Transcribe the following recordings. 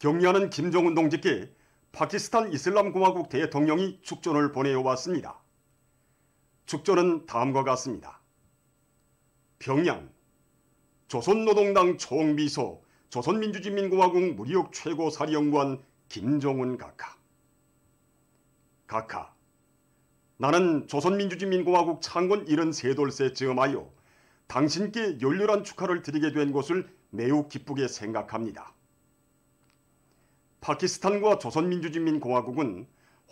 경리하는 김정은 동지께 파키스탄 이슬람공화국 대통령이 축전을 보내왔습니다. 축전은 다음과 같습니다. 평양 조선노동당 총비서 조선민주주의인민공화국 무력 최고사령관 김정은 각하. 각하, 나는 조선민주주의인민공화국 창건 73돌세 즈음하여 당신께 열렬한 축하를 드리게 된 것을 매우 기쁘게 생각합니다. 파키스탄과 조선민주주의인민공화국은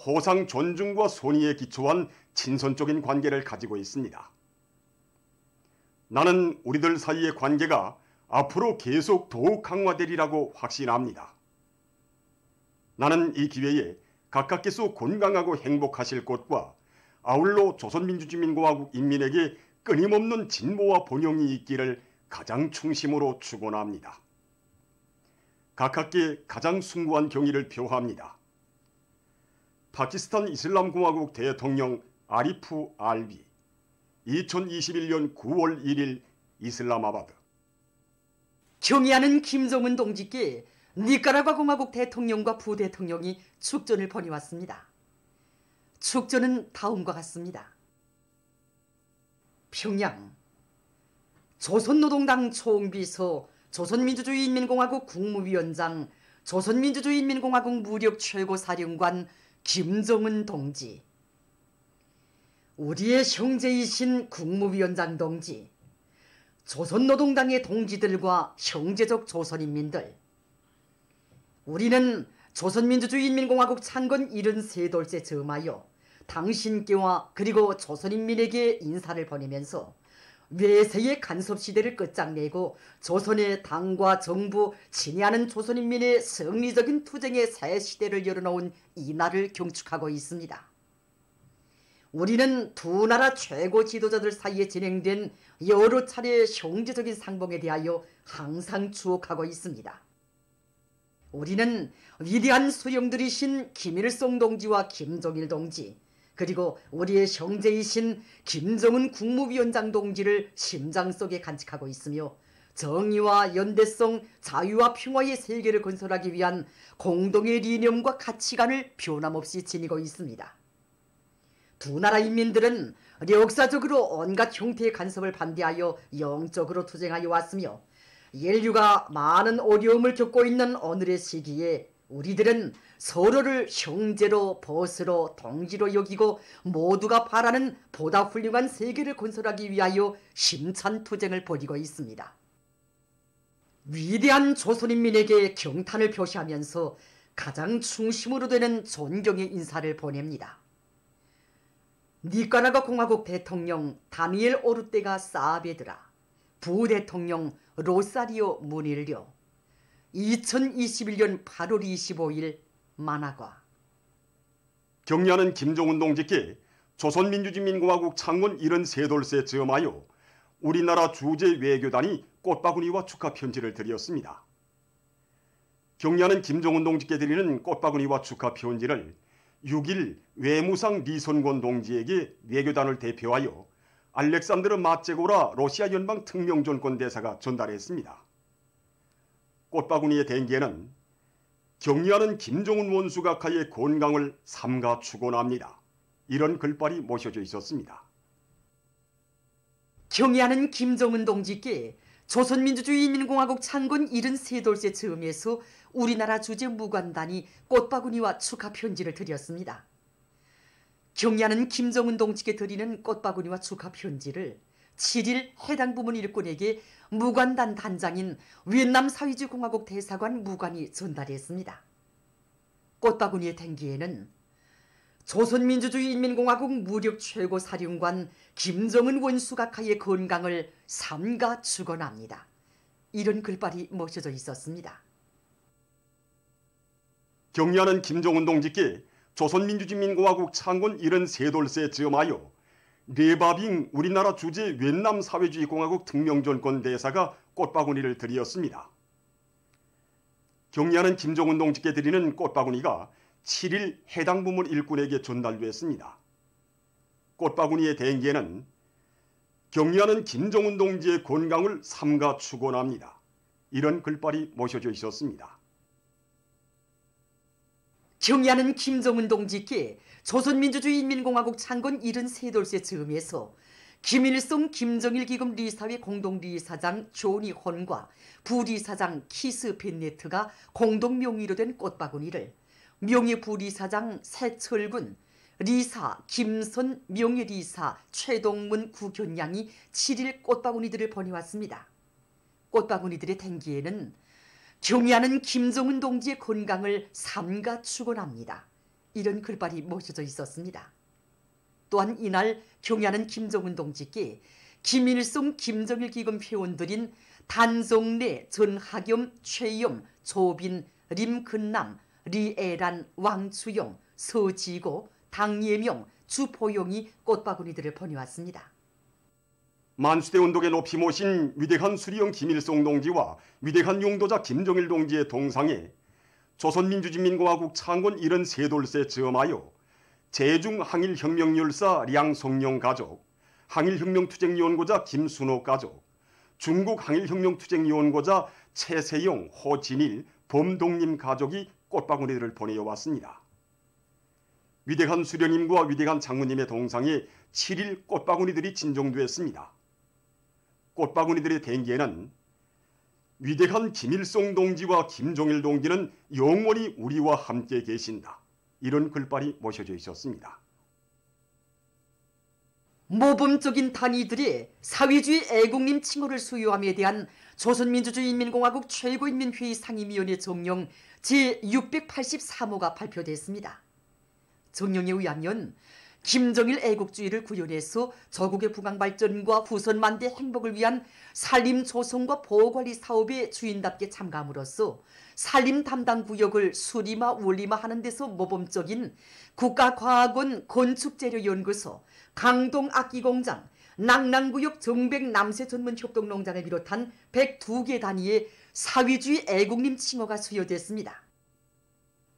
호상 존중과 손의에 기초한 친선적인 관계를 가지고 있습니다. 나는 우리들 사이의 관계가 앞으로 계속 더욱 강화되리라고 확신합니다. 나는 이 기회에 각하께서 건강하고 행복하실 것과 아울러 조선민주주의인민공화국 인민에게 끊임없는 진보와 번영이 있기를 가장 충심으로 축원합니다. 각하께 가장 숭고한 경의를 표합니다. 파키스탄 이슬람공화국 대통령 아리프 알비 2021년 9월 1일 이슬람아바드. 경의하는 김정은 동지께 니카라과 공화국 대통령과 부대통령이 축전을 보내왔습니다. 축전은 다음과 같습니다. 평양 조선노동당 총비서 조선민주주의인민공화국 국무위원장 조선민주주의인민공화국 무력 최고사령관 김정은 동지, 우리의 형제이신 국무위원장 동지, 조선노동당의 동지들과 형제적 조선인민들, 우리는 조선민주주의인민공화국 창건 73돌째 즈음하여 당신께와 그리고 조선인민에게 인사를 보내면서 외세의 간섭시대를 끝장내고 조선의 당과 정부, 친애하는 조선인민의 성리적인 투쟁의 새 시대를 열어놓은 이 날을 경축하고 있습니다. 우리는 두 나라 최고 지도자들 사이에 진행된 여러 차례의 형제적인 상봉에 대하여 항상 추억하고 있습니다. 우리는 위대한 수령들이신 김일성 동지와 김정일 동지, 그리고 우리의 형제이신 김정은 국무위원장 동지를 심장 속에 간직하고 있으며 정의와 연대성, 자유와 평화의 세계를 건설하기 위한 공동의理念과 가치관을 변함없이 지니고 있습니다. 두 나라 인민들은 역사적으로 온갖 형태의 간섭을 반대하여 영적으로 투쟁하여 왔으며 인류가 많은 어려움을 겪고 있는 오늘의 시기에 우리들은 서로를 형제로, 벗으로, 동지로 여기고 모두가 바라는 보다 훌륭한 세계를 건설하기 위하여 힘찬 투쟁을 벌이고 있습니다. 위대한 조선인민에게 경탄을 표시하면서 가장 중심으로 되는 존경의 인사를 보냅니다. 니카라과 공화국 대통령 다니엘 오르테가 사아베드라, 부대통령 로사리오 무닐료, 2021년 8월 25일 마나과. 경리하는 김정은 동지께 조선민주주의인민공화국 창건 73돌세 즈음하여 우리나라 주재 외교단이 꽃바구니와 축하 편지를 드렸습니다. 경리하는 김정은 동지께 드리는 꽃바구니와 축하 편지를 6일 외무상 리손곤 동지에게 외교단을 대표하여 알렉산드르 마체고라 러시아 연방 특명전권 대사가 전달했습니다. 꽃바구니의 댕기에는 경리하는 김정은 원수 각하의 건강을 삼가 축원합니다. 이런 글발이 모셔져 있었습니다. 경의하는 김정은 동지께 조선민주주의인민공화국 창건 73돌째 즈음에서 우리나라 주재 무관단이 꽃바구니와 축하 편지를 드렸습니다. 경의하는 김정은 동지께 드리는 꽃바구니와 축하 편지를 7일 해당 부문 일꾼에게 무관단 단장인 위엔남 사회주의공화국 대사관 무관이 전달했습니다. 꽃바구니의 댕기에는 조선민주주의인민공화국 무력 최고사령관 김정은 원수 각하의 건강을 삼가 축원합니다. 이런 글발이 모셔져 있었습니다. 경리하는 김정은 동지께 조선민주주의인민공화국 창건 73돌세 즈음하여 레바빙 우리나라 주재 위엔남 사회주의공화국 특명전권 대사가 꽃바구니를 드렸습니다. 경리하는 김정은 동지께 드리는 꽃바구니가 7일 해당 부문 일꾼에게 전달됐습니다. 꽃바구니의 댕기에는 경리하는 김정은 동지의 건강을 삼가 축원합니다. 이런 글발이 모셔져 있었습니다. 경의하는 김정은 동지께 조선민주주의인민공화국 창건 73돌세 즈음에서 김일성 김정일 기금 리사회 공동리사장 조니 혼과 부리사장 키스 벤네트가 공동 명의로 된 꽃바구니를 명예 부리사장 새철군, 리사 김선 명예리사 최동문 구견양이 7일 꽃바구니들을 보내왔습니다. 꽃바구니들의 댕기에는 경의하는 김정은 동지의 건강을 삼가 축원합니다. 이런 글발이 모셔져 있었습니다. 또한 이날 경의하는 김정은 동지께 김일성 김정일 기금 회원들인 단종래, 전하겸, 최염, 조빈, 림근남, 리애란, 왕추용, 서지고, 당예명, 주포용이 꽃바구니들을 보내왔습니다. 만수대 운동에 높이 모신 위대한 수리형 김일성 동지와 위대한 용도자 김정일 동지의 동상에 조선민주주의인민공화국 창건 73돌세 즈음하여 제중 항일혁명열사 량성룡 가족, 항일혁명투쟁위원고자 김순옥 가족, 중국 항일혁명투쟁위원고자 최세용, 호진일, 범동림 가족이 꽃바구니들을 보내어왔습니다. 위대한 수령님과 위대한 장모님의 동상에 7일 꽃바구니들이 진정되었습니다. 꽃바구니들의 댕기에는 위대한 김일성 동지와 김정일 동지는 영원히 우리와 함께 계신다. 이런 글발이 모셔져 있었습니다. 모범적인 단위들의 사회주의 애국림 칭호를 수여함에 대한 조선민주주의인민공화국 최고인민회의 상임위원회 정령 제683호가 발표됐습니다. 정령에 의하면 김정일 애국주의를 구현해서 조국의 부강발전과 후손만대 행복을 위한 산림 조성과 보호관리 사업에 주인답게 참가함으로써 산림 담당 구역을 수리마 원리마하는 데서 모범적인 국가과학원 건축재료연구소, 강동악기공장, 낙랑구역 정백 남새 전문 협동농장을 비롯한 102개 단위의 사회주의 애국림 칭호가 수여됐습니다.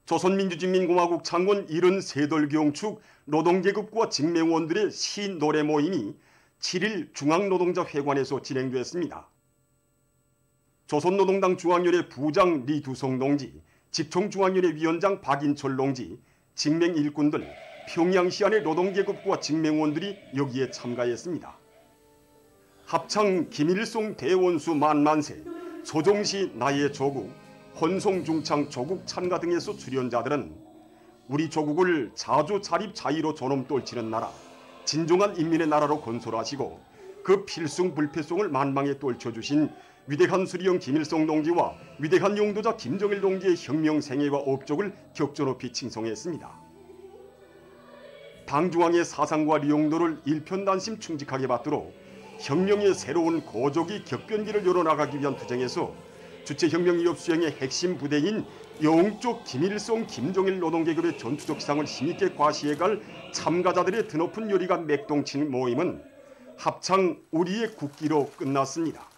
조선민주주의인민공화국 창건 73돌 경축 노동계급과 직맹원들의 시노래 모임이 7일 중앙노동자회관에서 진행됐습니다. 조선노동당 중앙위원회 부장 리두성 동지, 집총중앙위원회 위원장 박인철 동지, 직맹 일꾼들, 평양시안의 노동계급과 직맹원들이 여기에 참가했습니다. 합창 김일성 대원수 만만세, 소종시 나의 조국, 혼송중창 조국 찬가 등에서 출연자들은 우리 조국을 자주 자립 자의로 존엄 떨치는 나라, 진정한 인민의 나라로 건설하시고 그 필승 불패송을 만방에 떨쳐주신 위대한 수리형 김일성 동지와 위대한 용도자 김정일 동지의 혁명 생애와 업적을 격조 높이 칭송했습니다. 당중앙의 사상과 리용도를 일편단심 충직하게 받들어 혁명의 새로운 고적이 격변기를 열어나가기 위한 투쟁에서 주체혁명위협 수행의 핵심 부대인 영쪽 김일성 김정일 노동계급의 전투적 기상을 힘있게 과시해갈 참가자들의 드높은 요리가 맥동친 모임은 합창 우리의 국기로 끝났습니다.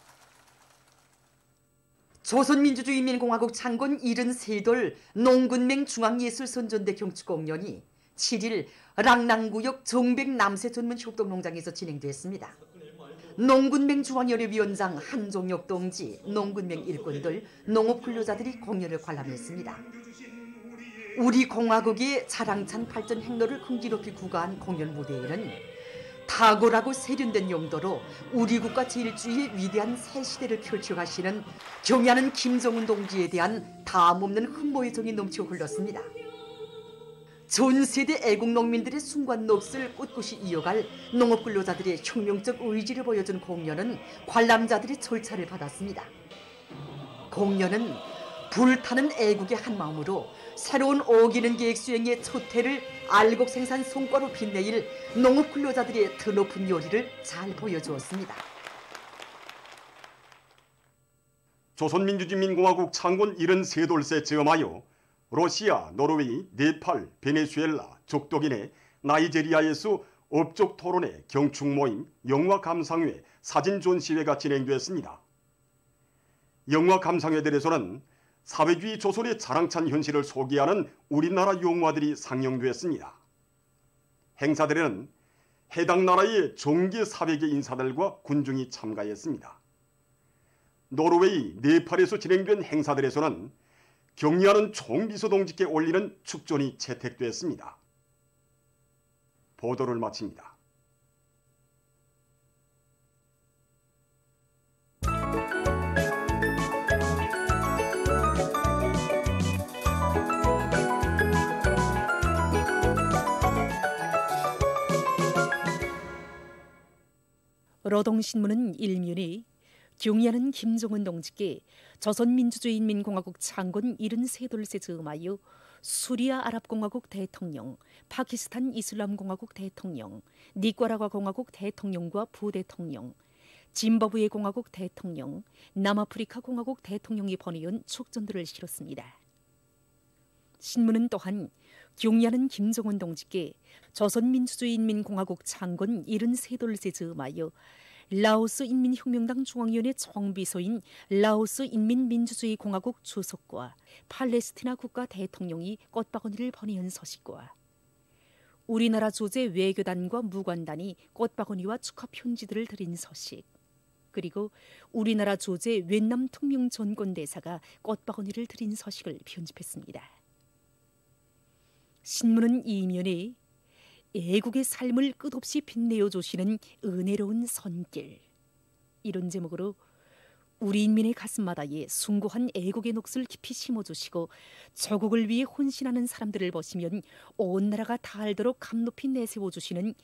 조선민주주의인민공화국 창건 73돌 농군맹 중앙예술선전대 경축공연이 7일 랑랑구역 정백 남새 전문 협동농장에서 진행됐습니다. 농군맹 중앙위원회 위원장 한종혁 동지, 농군맹 일꾼들, 농업근로자들이 공연을 관람했습니다. 우리 공화국의 자랑찬 발전 행로를 흥기롭게 구가한 공연 무대에는 탁월하고 세련된 용도로 우리 국가 제일주의의 위대한 새 시대를 펼쳐가시는 경의하는 김정은 동지에 대한 다함없는 흠모의 정이 넘쳐 흘렀습니다. 전 세대 애국 농민들의 순간 몫을 꿋꿋이 이어갈 농업근로자들의 혁명적 의지를 보여준 공연은 관람자들의 절차를 받았습니다. 공연은 불타는 애국의 한마음으로 새로운 오기는 계획 수행의 첫 해를 알곡 생산 성과로 빛내일 농업근로자들의 드높은 요리를 잘 보여주었습니다. 조선민주주의인민공화국 창건 73돌세 즈음하여 러시아, 노르웨이, 네팔, 베네수엘라, 적도기네, 나이제리아에서 업적 토론회, 경축 모임, 영화 감상회, 사진 전시회가 진행됐습니다. 영화 감상회들에서는 사회주의 조선의 자랑찬 현실을 소개하는 우리나라 영화들이 상영됐습니다. 행사들에는 해당 나라의 정계 사회계 인사들과 군중이 참가했습니다. 노르웨이, 네팔에서 진행된 행사들에서는 격리하는 총비서동지께 올리는 축전이 채택됐습니다. 보도를 마칩니다. 노동신문은 일면에 격리하는 김정은 동지께 조선민주주의인민공화국 창건 73돌세 즈음하여 수리아 아랍공화국 대통령, 파키스탄 이슬람공화국 대통령, 니카라과 공화국 대통령과 부대통령, 짐바브웨 공화국 대통령, 남아프리카 공화국 대통령이 보내온 촉전들을 실었습니다. 신문은 또한 격리하는 김정은 동지께 조선민주주의인민공화국 창건 73돌세 즈음하여 라오스 인민혁명당 중앙위원회 총비서인 라오스 인민민주주의공화국 주석과 팔레스티나 국가 대통령이 꽃바구니를 보내온 소식과 우리나라 주재 외교단과 무관단이 꽃바구니와 축하 편지들을 드린 소식, 그리고 우리나라 주재 웬남 특명전권대사가 꽃바구니를 드린 소식을 편집했습니다. 신문은 이면에 애국의 삶을 끝없이 빛내어 주시는 은혜로운 손길, 이런 제목으로 우리 인민의 가슴마다에 숭고한 애국의 녹슬 깊이 심어주시고 조국을 위해 헌신하는 사람들을 보시면 온 나라가 다 알도록 감높이 내세워주시는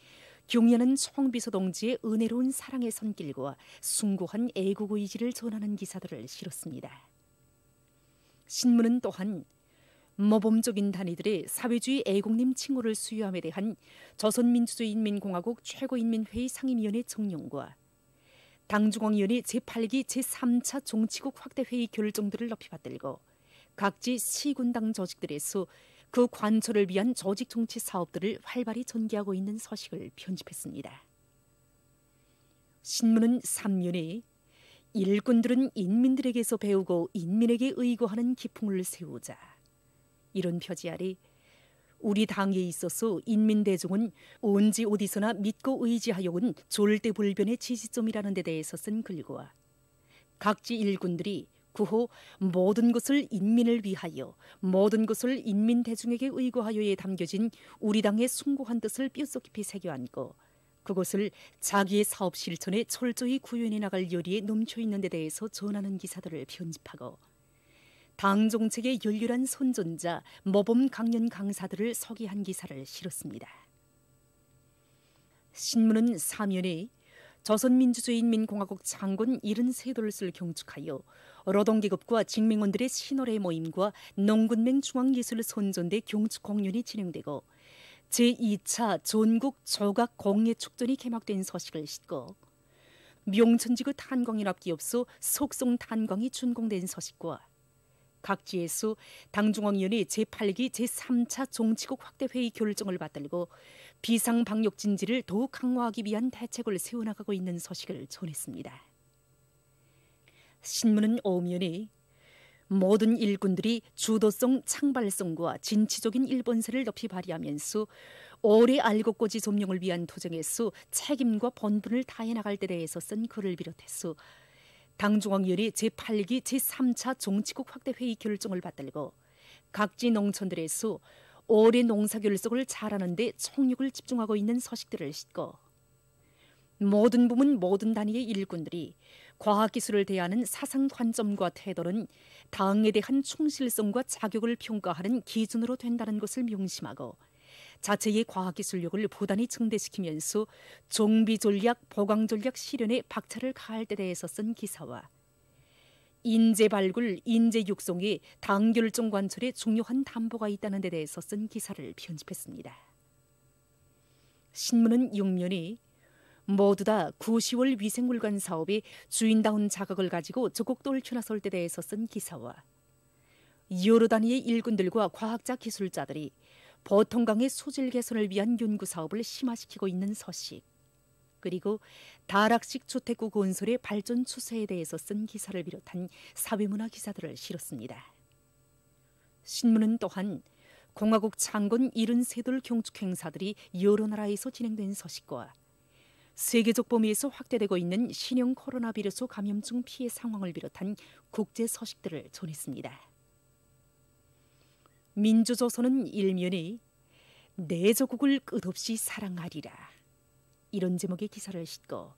격리하는 총비서 동지의 은혜로운 사랑의 손길과 숭고한 애국 의지를 전하는 기사들을 실었습니다. 신문은 또한 모범적인 단위들의 사회주의 애국님 칭호를 수여함에 대한 조선민주주의인민공화국 최고인민회의 상임위원회 정령과 당중앙위원회 제8기 제3차 정치국 확대회의 결정들을 높이 받들고 각지 시군당 조직들에서 그 관철을 위한 조직 정치 사업들을 활발히 전개하고 있는 소식을 편집했습니다. 신문은 3면에 일꾼들은 인민들에게서 배우고 인민에게 의거하는 기풍을 세우자, 이런 표지 아래 우리 당에 있어서 인민대중은 언제 어디서나 믿고 의지하여온 졸대불변의 지지점이라는 데 대해서 쓴 글과 각지 일꾼들이 구호 모든 것을 인민을 위하여 모든 것을 인민대중에게 의거하여에 담겨진 우리 당의 숭고한 뜻을 뼛속 깊이 새겨안고 그것을 자기의 사업 실천에 철저히 구현해 나갈 열의에 넘쳐있는 데 대해서 전하는 기사들을 편집하고 당 정책의 열렬한 선전자 모범 강연 강사들을 소개한 기사를 실었습니다. 신문은 사면에 조선민주주의인민공화국 창건 73돌을 경축하여 노동계급과 직맹원들의 신호래 모임과 농군맹 중앙예술 선전대 경축 공연이 진행되고 제2차 전국 조각 공예 축전이 개막된 소식을 싣고 명천지구 탄광연합기업소 속성 탄광이 준공된 소식과 각지에서 당중앙위원회 제8기 제3차 정치국 확대회의 결정을 받들고 비상방역 진지를 더욱 강화하기 위한 대책을 세워나가고 있는 소식을 전했습니다. 신문은 오면에 모든 일꾼들이 주도성, 창발성과 진취적인 일본세를 높이 발휘하면서 오래 알곡고지 점령을 위한 투쟁에서 책임과 본분을 다해 나갈 때 대해서 쓴 글을 비롯해서 당중앙위원회 제8기 제3차 정치국 확대회의 결정을 받들고 각지 농촌들에서 올해 농사결석을 잘하는 데 총력을 집중하고 있는 소식들을 싣고 모든 부문 모든 단위의 일꾼들이 과학기술을 대하는 사상 관점과 태도는 당에 대한 충실성과 자격을 평가하는 기준으로 된다는 것을 명심하고 자체의 과학기술력을 부단히 증대시키면서 정비전략, 보강전략 실현에 박차를 가할 때 대해서 쓴 기사와 인재발굴, 인재육성에 당결정 관철에 중요한 담보가 있다는 데 대해서 쓴 기사를 편집했습니다. 신문은 6면에 모두 다 9, 10월 위생물관 사업에 주인다운 자각을 가지고 적극 떨쳐나설 때 대해서 쓴 기사와 여러 단위의 일꾼들과 과학자 기술자들이 보통강의 소질 개선을 위한 연구 사업을 심화시키고 있는 소식, 그리고 다락식 주택구 건설의 발전 추세에 대해서 쓴 기사를 비롯한 사회문화 기사들을 실었습니다. 신문은 또한 공화국 창건 73돌 경축 행사들이 여러 나라에서 진행된 소식과 세계적 범위에서 확대되고 있는 신형 코로나 비루스 감염증 피해 상황을 비롯한 국제 소식들을 전했습니다. 민주조선은 일면에 내 조국을 끝없이 사랑하리라 이런 제목의 기사를 싣고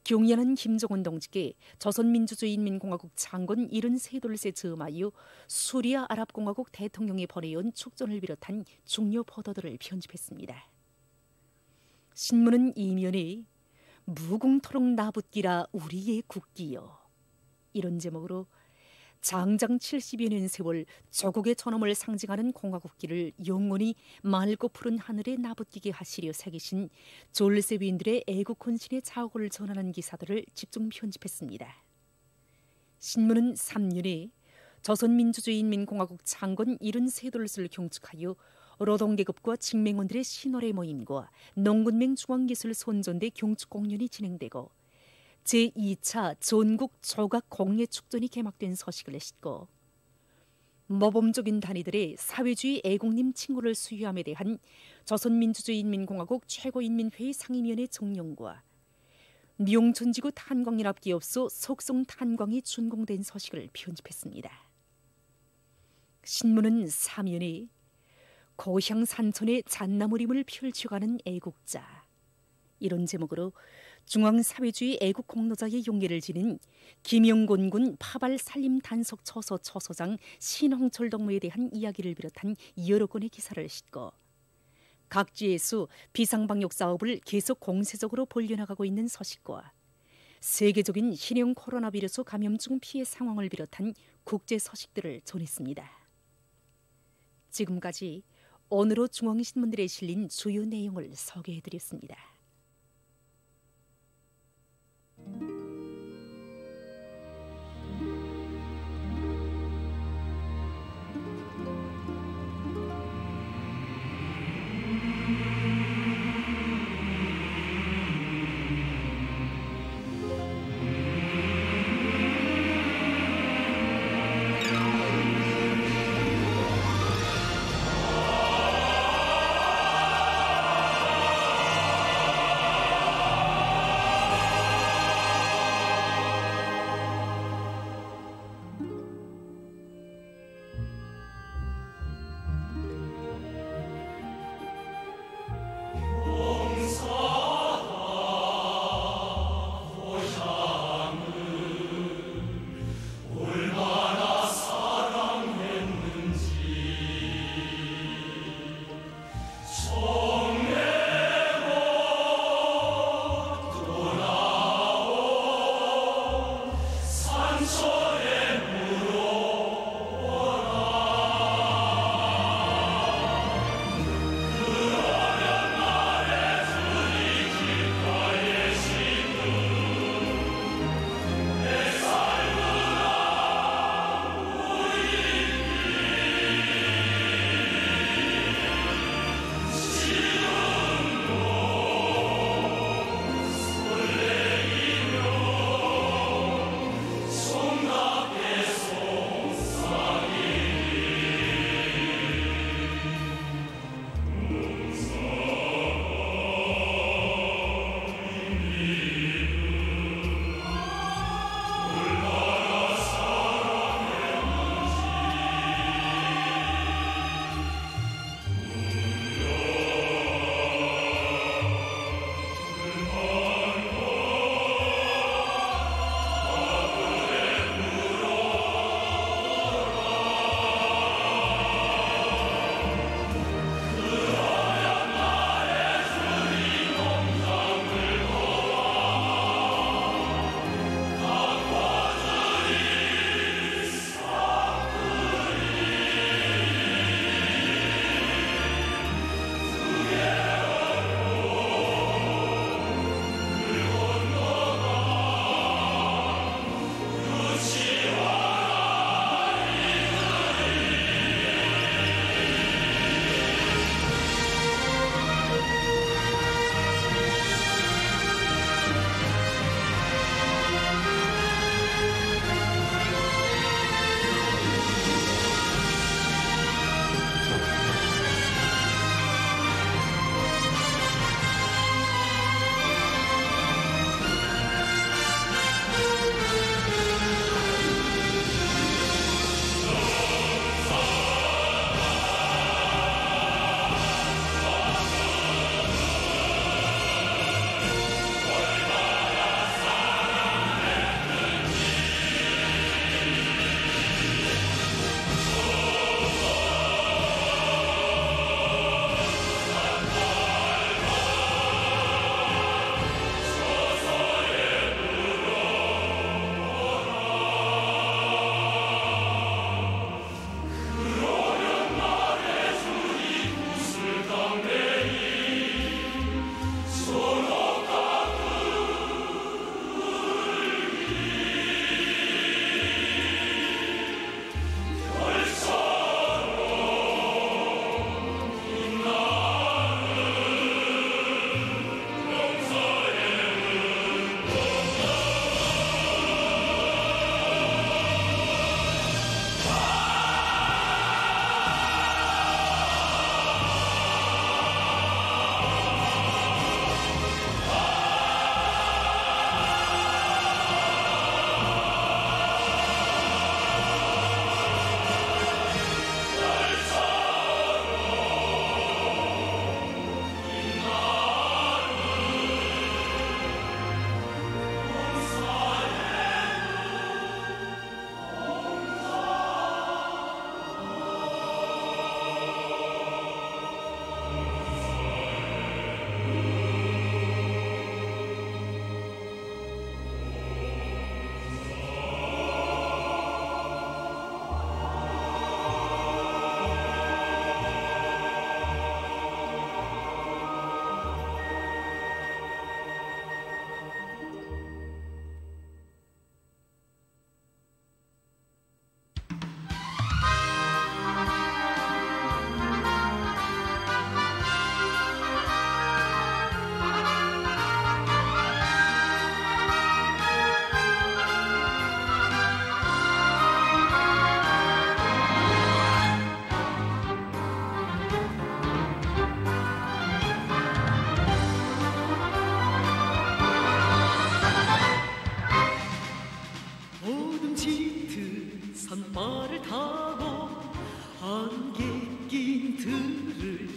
경연한 김정은 동지께 조선민주주의인민공화국 창건 73돌세 즈음하여 수리아 아랍공화국 대통령이 보내온 축전을 비롯한 중요 보도들을 편집했습니다. 신문은 이면에 무궁토록 나붙기라 우리의 국기여 이런 제목으로 장장 70여 년 세월 조국의 존엄을 상징하는 공화국기를 영원히 맑고 푸른 하늘에 나붙기게 하시려 새기신 졸세 위인들의 애국 헌신의 자옥을 전하는 기사들을 집중 편집했습니다. 신문은 3년에 조선민주주의인민공화국 창건 73돌을 경축하여 노동계급과 직맹원들의 신월의 모임과 농군맹 중앙기술 손전대 경축공연이 진행되고 제2차 전국 조각 공예 축전이 개막된 소식을 싣고 모범적인 단위들의 사회주의 애국님 칭호를 수여함에 대한 조선민주주의인민공화국 최고인민회의 상임위원회 정령과 명천지구 탄광연합기업소 속성 탄광이 준공된 소식을 편집했습니다. 신문은 사면에 고향 산천의 잣나무림을 펼쳐가는 애국자 이런 제목으로 중앙사회주의 애국 공로자의 용예를 지닌 김영곤 군 파발 산림 단속 처소 처소장 신홍철 동무에 대한 이야기를 비롯한 여러 건의 기사를 싣고 각지에서 비상방역 사업을 계속 공세적으로 벌려나가고 있는 소식과 세계적인 신형 코로나 바이러스 감염증 피해 상황을 비롯한 국제 소식들을 전했습니다. 지금까지 오늘의 중앙신문들에 실린 주요 내용을 소개해드렸습니다.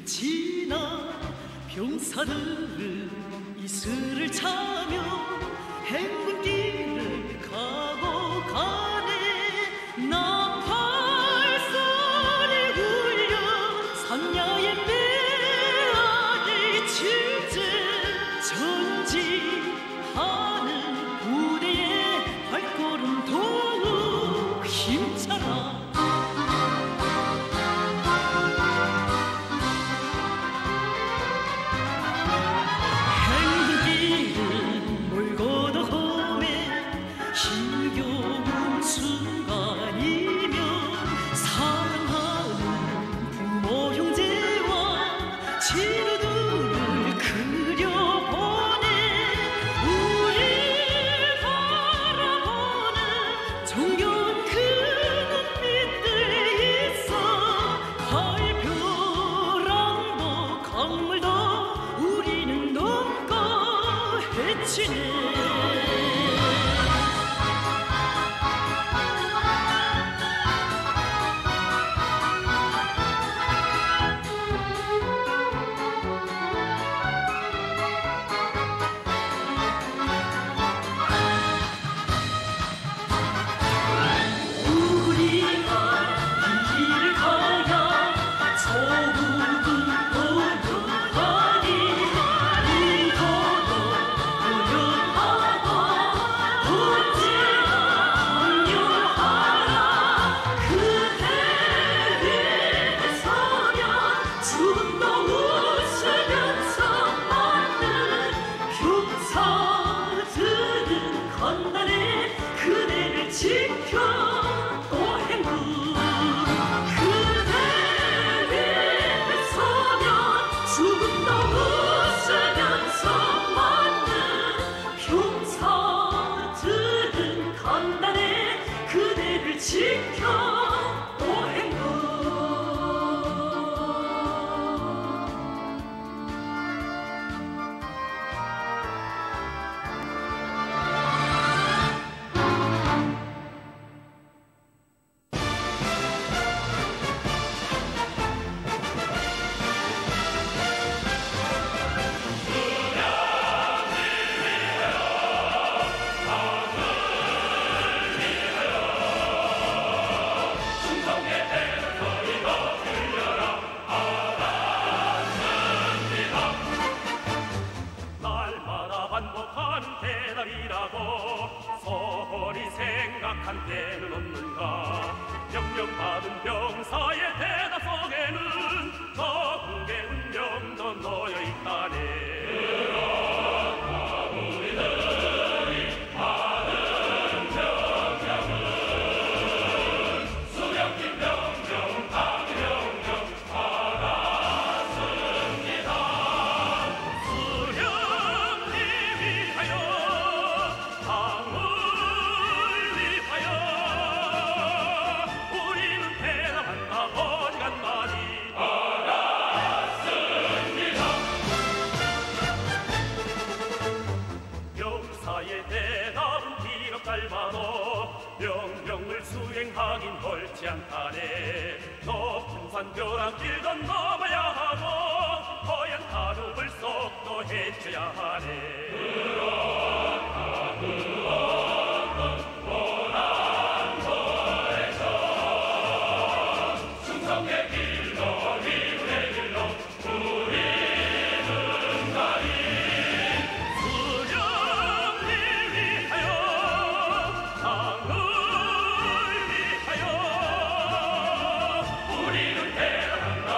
지나 병사들은 이슬을 차며 행군길을 가고 가네. 나팔 소리 울려 선야의 메아리 칠제 전진하는 부대의 발걸음 더욱 힘차라. 한때는 없는가. 명령받은 병사의 대답 속에는 적국의 운명도 놓여 있다네. 그렇다 우리들이 받은 명령은 수령님 명령, 당의 명령 받았습니다. 수령님 위하여 당을 명령을 수행하긴 옳지 않다네. 높은 산 벼랑길 건너봐야 하고 허연 하루를 쏙도 헤쳐야 하네. 그렇다 그 어떤 고난도에서 충성의 길로 미운의 길로 우리는 가리. 수령님 위하여 당을 위하여 우리는 대단한가.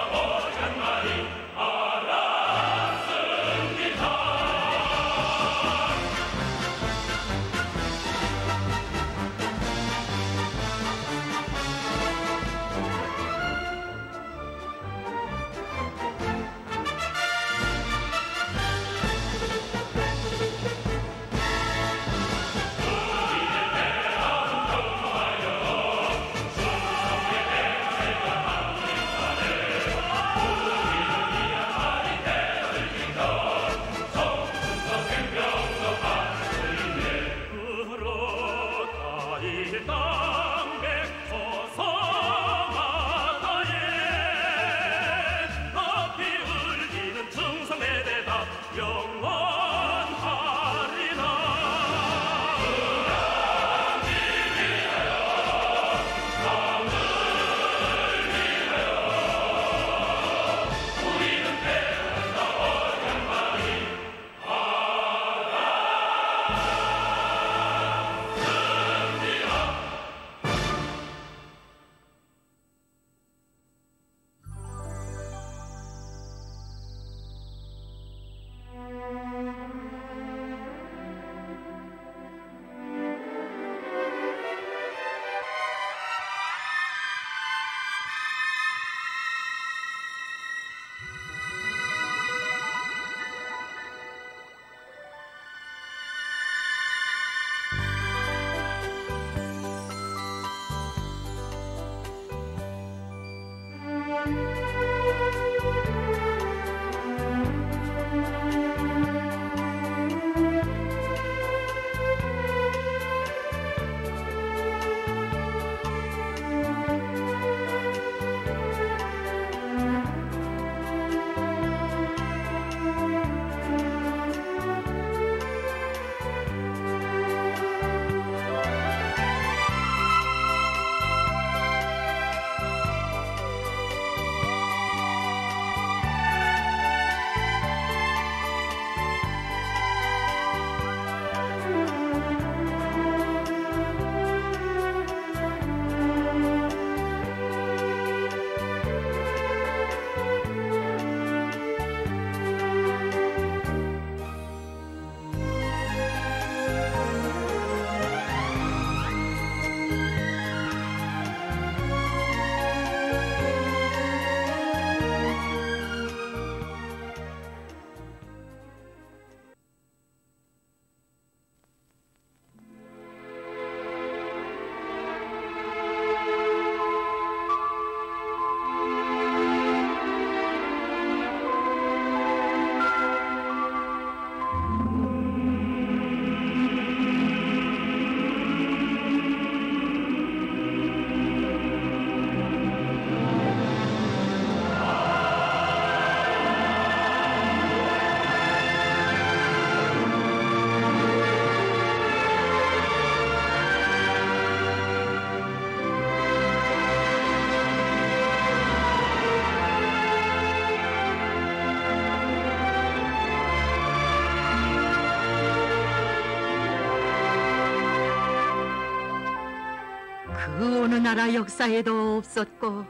나라 역사에도 없었고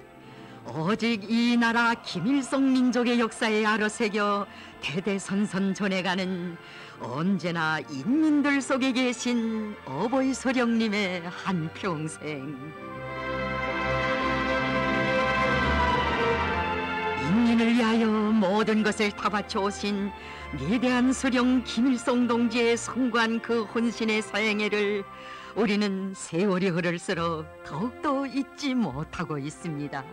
오직 이 나라 김일성 민족의 역사에 아로새겨 대대선선 전해가는 언제나 인민들 속에 계신 어버이 소령님의 한평생. 인민을 위하여 모든 것을 다 바쳐오신 위대한 소령 김일성 동지의 숭고한 그 혼신의 사행애를 우리는 세월이 흐를수록 더욱더 잊지 못하고 있습니다.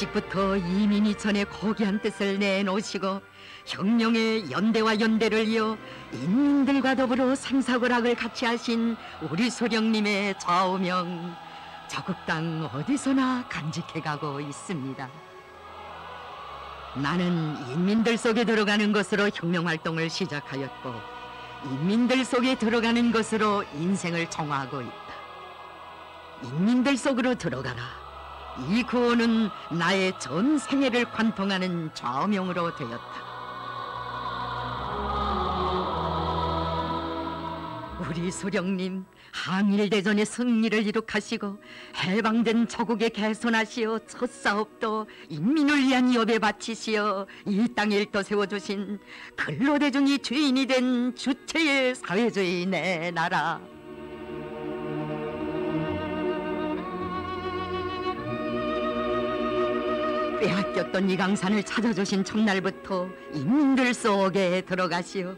일찍부터 이민이 전에 고귀한 뜻을 내놓으시고 혁명의 연대와 연대를 이어 인민들과 더불어 상사고락을 같이 하신 우리 소령님의 좌우명, 저국 땅 어디서나 간직해가고 있습니다. 나는 인민들 속에 들어가는 것으로 혁명활동을 시작하였고 인민들 속에 들어가는 것으로 인생을 정화하고 있다. 인민들 속으로 들어가라. 이 구호는 나의 전 생애를 관통하는 좌우명으로 되었다. 우리 소령님, 항일대전의 승리를 이룩하시고 해방된 저국에 개선하시어 첫 사업도 인민을 위한 여배 바치시어 이 땅에 일터 세워주신 근로대중이 주인이 된 주체의 사회주의 내 나라. 빼앗겼던 이 강산을 찾아주신 첫날부터 인민들 속에 들어가시어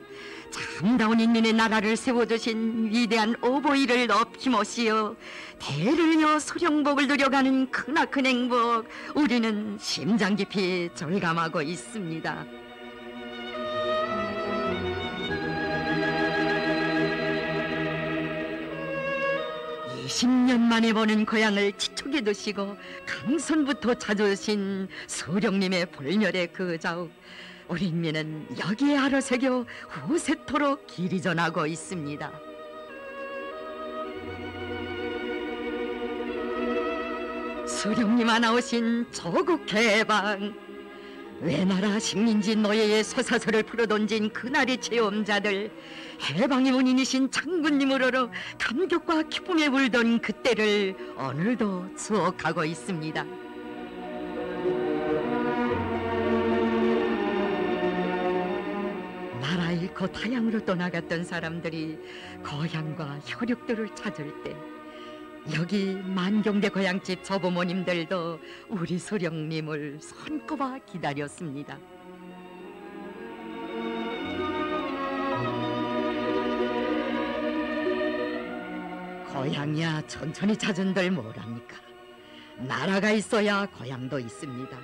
참다운 인민의 나라를 세워주신 위대한 어버이를 높이 모시어 대를 이어 소령복을 누려가는 크나큰 행복, 우리는 심장 깊이 절감하고 있습니다. 20년 만에 보는 고향을 지촉에 두시고 강선부터 찾아오신 소령님의 불멸의 그 자욱, 우리 인민은 여기에 아로새겨 후세토록 길이 전하고 있습니다. 소령님 하나오신 조국 해방, 외나라 식민지 노예의 쇠사슬을 풀어던진 그날의 체험자들, 해방의 원인이신 장군님으로로 감격과 기쁨에 울던 그때를 오늘도 추억하고 있습니다. 나라 잃고 타향으로 떠나갔던 사람들이 고향과 혈육들을 찾을 때 여기 만경대 고향집 조부모님들도 우리 소령님을 손꼽아 기다렸습니다. 고향이야 천천히 찾은들 뭐랍니까? 나라가 있어야 고향도 있습니다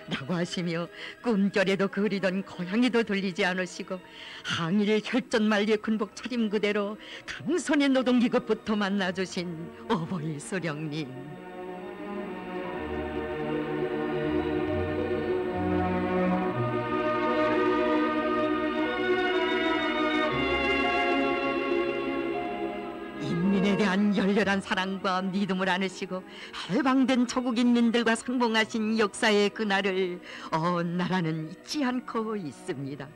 라고 하시며 꿈결에도 그리던 고향에도 들리지 않으시고 항일 혈전말리의 군복 차림 그대로 강선의 노동기급부터 만나주신 어버이 수령님, 인민에 대한 열렬한 사랑과 믿음을 안으시고 해방된 조국 인민들과 상봉하신 역사의 그날을 나라는 잊지 않고 있습니다.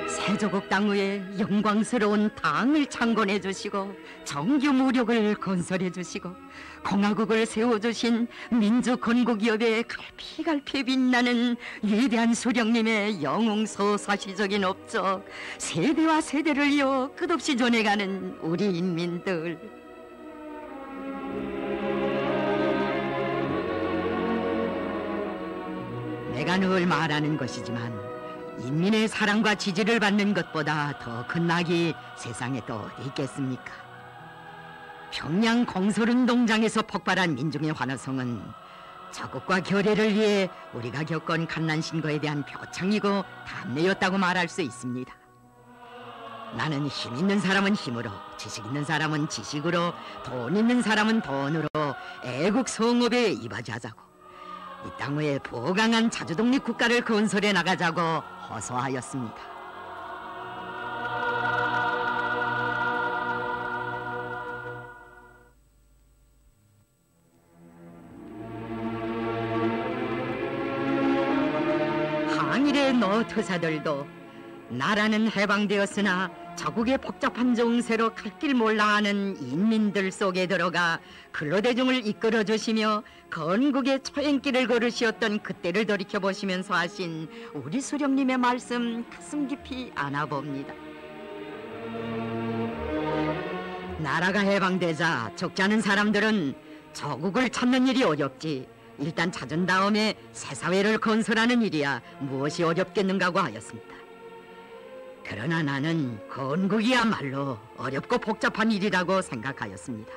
세조국 당후에 영광스러운 당을 창건해 주시고 정규 무력을 건설해 주시고 공화국을 세워주신 민주건국기업의 갈피갈피 빛나는 위대한 수령님의 영웅서사시적인 업적, 세대와 세대를 이어 끝없이 전해가는 우리 인민들, 내가 늘 말하는 것이지만 인민의 사랑과 지지를 받는 것보다 더 큰 낙이 세상에 또 어디 있겠습니까? 평양 공설운동장에서 폭발한 민중의 환호성은 자국과 결의를 위해 우리가 겪은 갓난신고에 대한 표창이고 담례였다고 말할 수 있습니다. 나는 힘 있는 사람은 힘으로, 지식 있는 사람은 지식으로, 돈 있는 사람은 돈으로 애국 성업에 이바지하자고, 이 땅 위에 보강한 자주독립 국가를 건설해 나가자고 호소하였습니다. 항일의 노투사들도 나라는 해방되었으나 자국의 복잡한 정세로 갈 길 몰라 하는 인민들 속에 들어가 근로대중을 이끌어주시며 건국의 초행길을 걸으시었던 그때를 돌이켜보시면서 하신 우리 수령님의 말씀 가슴 깊이 안아봅니다. 나라가 해방되자 적지 않은 사람들은 조국을 찾는 일이 어렵지, 일단 찾은 다음에 새 사회를 건설하는 일이야 무엇이 어렵겠는가고 하였습니다. 그러나 나는 건국이야말로 어렵고 복잡한 일이라고 생각하였습니다.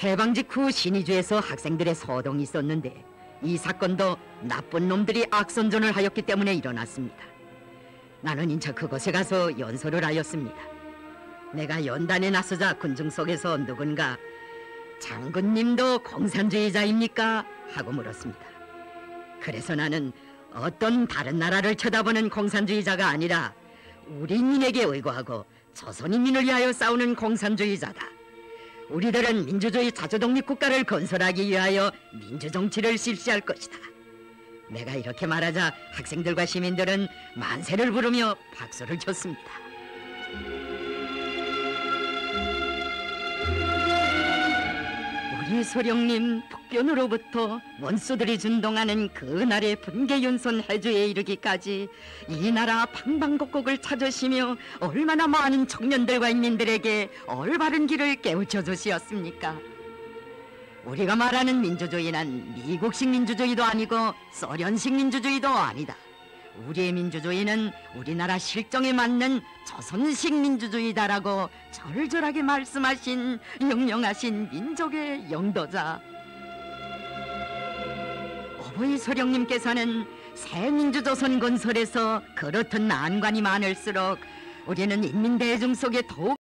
해방 직후 신의주에서 학생들의 소동이 있었는데 이 사건도 나쁜 놈들이 악선전을 하였기 때문에 일어났습니다. 나는 인차 그곳에 가서 연설을 하였습니다. 내가 연단에 나서자 군중 속에서 누군가 장군님도 공산주의자입니까? 하고 물었습니다. 그래서 나는 어떤 다른 나라를 쳐다보는 공산주의자가 아니라 우리 인민에게 의거하고 조선인민을 위하여 싸우는 공산주의자다. 우리들은 민주주의 자주독립 국가를 건설하기 위하여 민주정치를 실시할 것이다. 내가 이렇게 말하자 학생들과 시민들은 만세를 부르며 박수를 쳤습니다. 우리 소령님 북변으로부터 원수들이 준동하는 그날의 분계윤선 해주에 이르기까지 이 나라 방방곡곡을 찾으시며 얼마나 많은 청년들과 인민들에게 올바른 길을 깨우쳐 주시었습니까? 우리가 말하는 민주주의는 미국식 민주주의도 아니고 소련식 민주주의도 아니다. 우리의 민주주의는 우리나라 실정에 맞는 조선식 민주주의다라고 절절하게 말씀하신 영영하신 민족의 영도자 어버이 소령님께서는 새 민주조선 건설에서 그렇던 난관이 많을수록 우리는 인민대중 속에 더욱